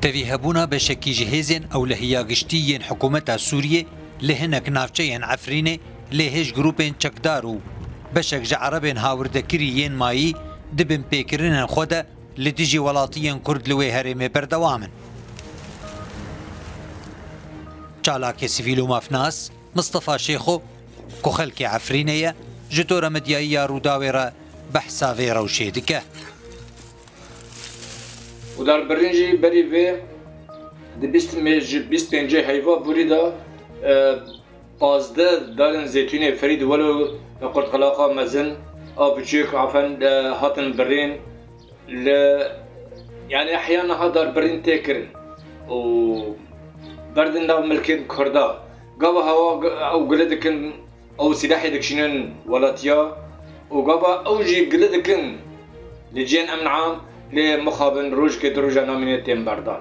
تەوی بشكي جهيزين أو لهيا قشتيين حكومة سوريا لهنك نافچين عفريني لهش جروبين چكدارو بشك جعربين هاوردكريين مايي دبن بيكرين خودا لتجي ولاتيين كرد لوي هرمي بردوامن چالاك سيفيلو مافناس مصطفى شيخو كخلكي عفرينية جتورة مديايا روداويرا بحثا فيرا وشيدكه ودار برنجي بري في بيست بنجي هيفا بوريدا بازده دارن زيتوني فريد ولو قرط قلاقة مزن أو بتشيك عفن هاتن برين يعني أحيانا هادار برين تكرن و بردن داو ملكين كردا قابا هوا أو قلدكن أو سلاحي دكشنن ولاتيا وقابا أوجي قلدكن لجين أمن عام لمخابن روج كدروجا نامينتين بردان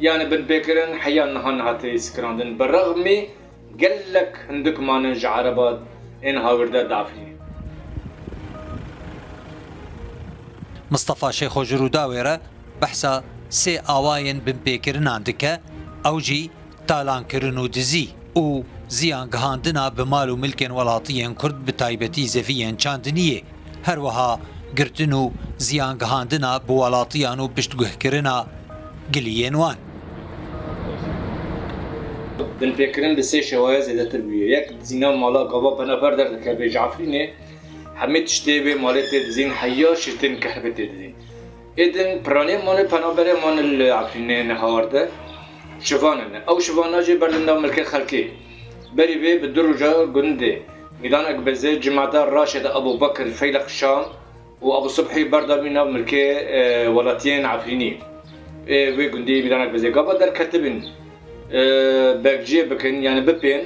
يعني بن بكرن حيان نهان هاتي سكراندن بالرغم قال لك عندك ما ننجع عربات إن هاوردا دافي مصطفى شيخو جروداويرا بحثا سي آواين بن بكرن عندك أوجي تالان كرنو دزي و زيان قهاندنا بمالو ملكين ولاتيين كرد بتايبتي زفيين چاندنية هروها قرتنو زيان قهاندنا بولاتيانو بشتقه كرنا قليين وان بن بكرن بسي شوايا زيادة تربية يك زينا مالا قبا بنا بردر دكابي جعفريني حميد شتيبي مالتي دزين حيا شتين كحبتي دزين إذن براني مالي بنا بري مان العفريني نهارده شفانن أو شفانا جي بردن داو ملكي خلقي بري بي بالدرجة قندي ميدان أكبزي جماعة راشد أبو بكر فيلق الشام وابو صبحي بردا بينا ملكي ولاتين عفريني وي قندي ميدانك بزي قابا در كتبن باكجي بكن يعني ببين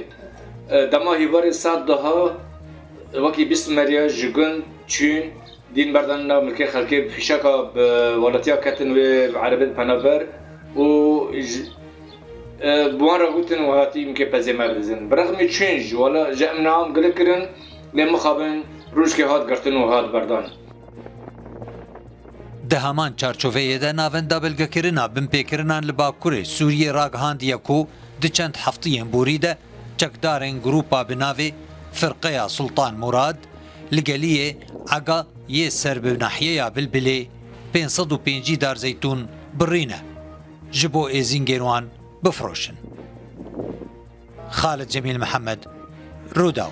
دما هيواري ساد دها وكي بسمريا جگن چون دين بردنا ملكي خلقي فيشاكا بولاتيا كتن وعربية بنابر و بوان راغوتن وهاتي يمكن بزي مردزن برغم چونج ولا جاء منعام قلقرن لمخابن روشكي هات قرتن وهات بردان دهمان چارچوفه ده ناوندا بلگکرنا بمپیکرنان لباکوری سوریه راگهاندیه کو دچند هفتین بوریده چکدارن گروپا بناوی فرقه سلطان مراد لگلیه عقا یه سر بناحیه بلبلی 505 دار زیتون برینه جبو ایزین گیروان بفروشن. خالد جميل محمد، روداو.